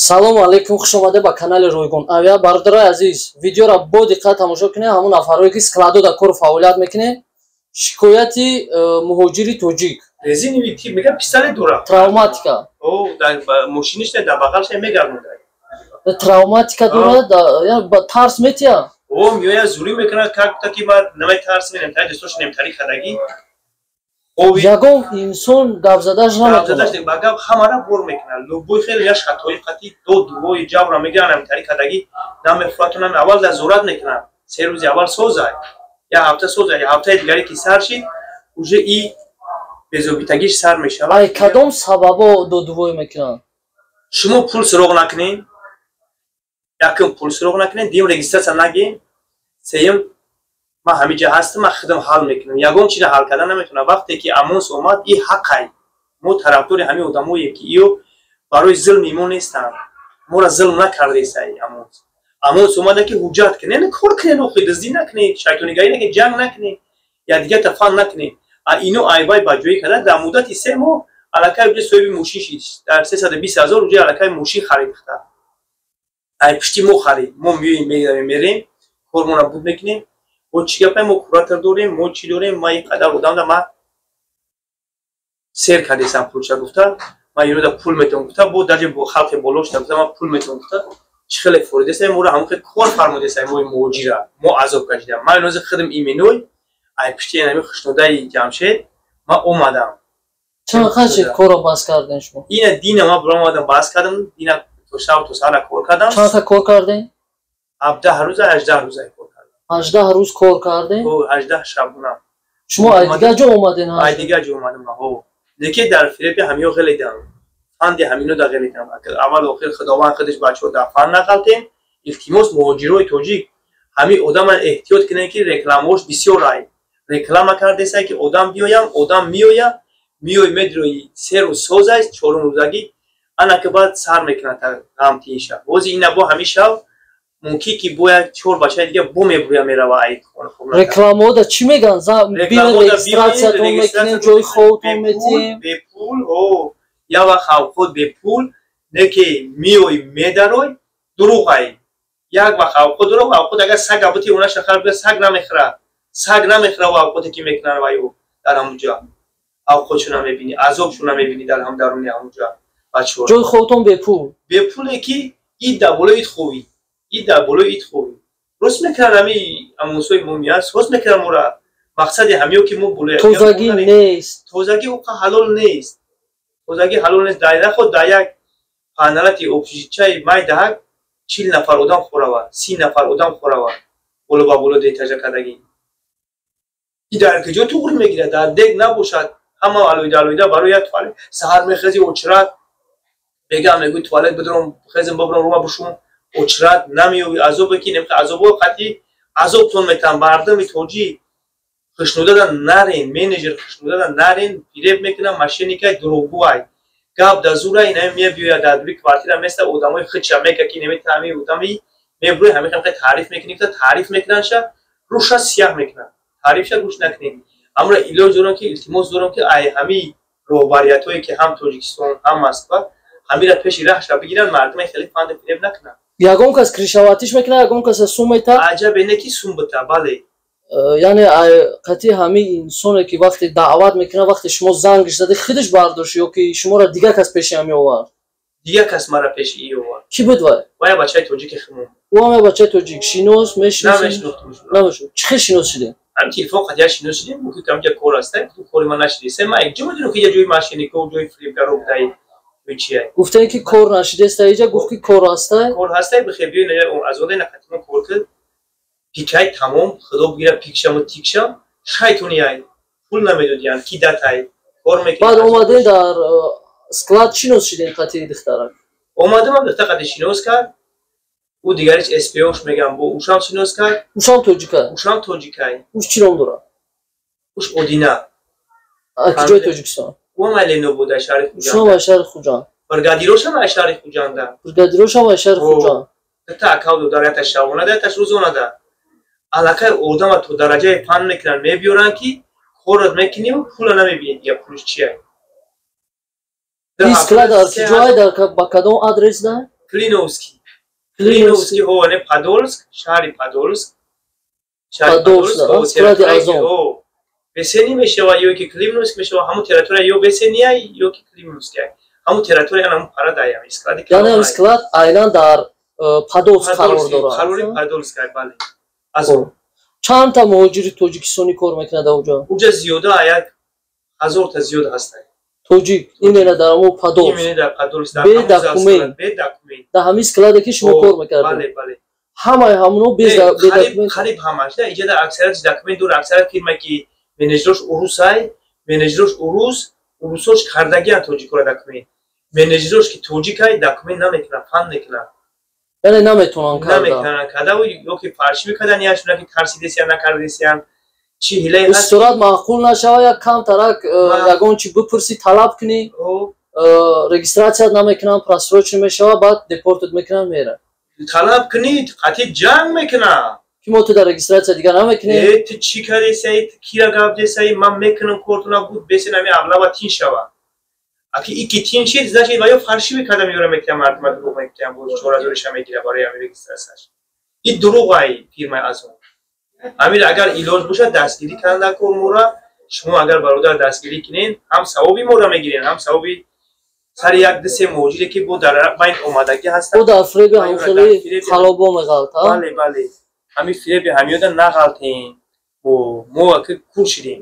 салом алейкум, хуш омадед ба канали Рӯйгун. Авиа бардораи азиз, видеоро бо диққат тамошо кунед. ҳамон нафарое ки складода кор фаъолият мекунед, шикояти муҳоҷири тоҷик резиновый тип мегам пистолет дора травматика дар мошиниш дар бағалш мегардонда травматика дора ба тарс метия миёя зурӣ мекунад как ки ма намай тарс менам тай достош немтари кадаги ягон инсон гап задаш наметавонад ба гап ҳамара бор мекунад лубой хеле яш хатои қати до дувои ҷабра мегирад немтари кадаги намефуатонам аввал назорат мекунад се рӯзи аввал созай я ҳафта созай я ҳафтаи дигаре ки сар шид уже и безобитагиш сар мешавад. Ай кадом сабабо додувой мекунанд? Шумо пул суроғ накунед, якум пул суроғ накунед, дим регистрация нагем, сеюм ма ҳамиҷа ҳастам, ма худам ҳал мекунам. Ягон чиза ҳал кардан наметавонам. Вақте ки амос омад, и ҳаққай. Мо тарафдори ҳамин одамоем ки иё барои зулми мо нестанд. Мора зулм накардесай амос. Амос омада ки ҳуҷҷат кунед, кор кунед, охи дуздӣ накунед, шайтонигарӣ накунед, ҷанг накунед, я дигар тафан накунед. Ино айбай ба ҷои када дар муддати 3 моҳ аллакай уҷа соҳиби мошин шид. Дар 320,000 уҷа аллакай мошин харидахта. Ай пишти мо харид. Мо меоем мерем, кормона буд мекунем. Бо чӣ гапай мо куратор дорем, мо чӣ дорем, ма ин қадар одамда ма сер кардесам пулча гуфта, ма инода пул метавонам гуфта, бо даҷа бо халқи болошта гуфта, ма пул метавонам гуфта. Чӣ хеле форидесай, моро ҳамон хел кор фармудесай, мо муҳоҷира, мо азоб кашидам. Ма инози худам именой ай пишти нами хушнодаи ҷамшед ма омадам. Чанд қанча коро бас кардем шумо? Ина дина ма биромадам бас кардам, дина то шаб то сара кор кардам. Чанд кор кардем? 17 рӯза 18 рӯза кор кардам. 18 рӯз кор кардем? 18 шабона. Шумо ай дигар ҷо омаден? Ай дигар ҷо омадам ҳо. Лекин дар Филиппин ҳамиё ғелидам. Фанди ҳамино да ғелидам. Аввал охир худованд худаш бачаҳо дар фан нақалтем. Илтимос муҳоҷирои тоҷик ҳамин одам эҳтиёт кунед ки рекламаош бисёр ай. Реклама кардесай ки одам биёям, одам миёя, миёй медрои 3 рӯз созай, 4 рӯзагӣ ана ки баъд сар мекунад ғамтии шаб. Бози ина бо ҳамин шаб мумкин ки бояд 4 бачаи дига бо мебуря мерава ай хона. Рекламаода чӣ меган? Регистратсиятон мекунем, ҷои хобтон метиҳем. Бепул, о, я вақт хавход бепул, не ки миёй медарой, дурӯғ ай. Як вақт хавход дурӯғ, хавход агар саг абути уна шахар бига саг намехӯрад. Саг намехӯрад авқоте ки мекунанд вайо дар ҳамунҷа. Авқотшо намебинӣ, азобшо намебинӣ дар ҳам даруни ҳамунҷа. Бачаҳо. Ҷои хобтон бепул. Бепуле ки ид дар болои ид ховӣ. Ид дар болои ид ховӣ. Рост мекунанд ҳамин амосои мо меаст, рост мекунанд мора. Мақсади ҳамиё ки мо болои тозагӣ нест. Тозагӣ оқа ҳалол нест. Тозагӣ ҳалол нест. Дар ход дар як паналати общежитияи май даҳак 40 нафар одам хӯрава, 30 нафар одам хӯрава. Боло ба боло детажа кардагӣ. Дар куҷо туғри мегирад, дар дег набошад. Ҳама алоида барои як туалет саҳар мехези очрат. Мегам мегӯй туалет бидурам, хезем бибурам рума бушум. Очрат намеёви азобе ки немқа азобо қати азобтон метан мардами тоҷи хушнудадан нарин, менеҷер хушнудадан нарин, фиреб мекунам мошенникай дурӯғгӯай. Гап да зурай ина мебиёяд дар дури квартира места одамои хича мека ки неметами одами мебурӯи ҳамин хелқи таъриф мекунӣ, таъриф мекунанша рӯша сияҳ мекунанд. Таърифша гӯш накунед. Амра илоҷ дорам ки илтимос дорам ки ай ҳамин роҳбариятҳое ки ҳам Тоҷикистон, ҳам Москва ҳамира пеши раҳша бигиранд, мардуми хеле фанду фиреб накунанд. Ягон кас кришаватиш мекунад, ягон кас сум метад. Аҷабе не ки сум бита, бале. Яъне қати ҳамин инсоне ки вақте даъват мекунад, вақте шумо зангш зади худаш бардошт ё ки шуморо дигар кас пеши ҳам меовард? Дигар кас мара пеши ӣ овард. Ки буд вай? Вай бачаи тоҷики химон. Ӯ ҳам як бачаи тоҷик шинос мешиносед? Намешнохтам. Чӣ хел шинос шидем? ҳамин телефон қадя шинос шидем, ки камҷа кор астай, ту кори ман нашидисай. Ма якҷо медонам ки я ҷои мошенников, ҷои фиребгаро будай. Чиай? Гуфтем ки кор нашидест, иҷа гуфт ки кор астай? Кор ҳастай, бихел биёй азодай нақатима кор кирд. Пикай тамом, худо бигира пикшаму тикшам, шайтонияй. Пул намедодиянд, ки датай. Кор мекунад. Баъд омадем дар склад шинос шидем қати духтарак. Омадам духтар қати шинос кард. ӯ дигариш СПОш мегам бо ӯшам шинос кард. Ӯшам тоҷикай? Ӯшам тоҷикай. Ӯш чӣ ном дорад? ӯш Одина. Куҷои Тоҷикистон? ӯам ай Лено буд, ай шаҳри Хуҷанд. Ӯшам ай шаҳри Хуҷанд. Бригадирошам ай шаҳри Хуҷанда. Бригадирошам ай шаҳри Хуҷанд. Та акавдо дар яташ шабонада, яташ рӯзонада. Аллакай одама то дараҷаи фан мекунанд, мебиёранд ки корат мекунӣ ва пула намебинӣ. Я пулш чиай? Ин склад дар ки ҷоай, дар ба кадом адрес да? Клиновский ҳоване Подольск, шаҳри Подольск. склади азом. Бесени мешава ё ки Клиновск мешава, ҳамун территория ё Бесения ё ки Клиновск. Ҳамун территория ҳамун парадаям склади. Яъне ҳам склад айнан дар Подольск қарор дорад. Қарори Подольск бале. Азом. Чанд та муҳоҷири тоҷикистони кор мекунад онҷо? Уҷа зиёда 1000 та зиёд ҳастанд. Тоҷик имена дар ҳамун Подольск. Имена дар Подольск дар бе документ. Дар ҳамин складе ки шумо кор мекардед. Бале, бале. ҳамаи ҳамуно без документ. Қариб ҳамаш. Да, иҷа дар аксарияти документ дор, аксарият фирма ки менеҷерош урусай, менеҷерош урусош кардагиан тоҷикора документ. Менеҷерош ки тоҷикай документ намекунад, фан мекунад. Яъне наметавонанд карда. Наметавонанд карда ё ки фаршӣ мекардан я шуна ки тарсидесиян накардесиян. Чи ҳилаи ҳаст? Сурат маъқул нашава як кам тарак ягон чи бипурсӣ талаб кунӣ. Регистратсият намекунанд, просрочка мешава, баъд депортат мекунанд мера. Талаб кунид, қатъи ҷанг мекунад. Ки мо ту дар регистратсия дигар намекунем. Ту чӣ кардесаи, кира гап десаи, ман мекунам кортуна буд бесен ами аблава тин шава. Аки ики тин шид, значит ва ё фаршӣ мекардам ёра мекунам, мардума дурӯғ мекунам, бо 4000 мегира барои ами регистратсияш. И дурӯғай фирмаи азом. Амир агар илоҷ бошад дастгирӣ карданд кормора, шумо агар бародар дастгирӣ кунед, ҳам савоби моро мегиред, ҳам савоби сари як ду се муҳоҷире ки бо дар байн омадагӣ ҳастанд. Бо дар фиреби ҳамхели халобо меғалтад. Бале, бале. Ҳамин фиреби ҳамёда нағалтем. Мо аки кур шидем.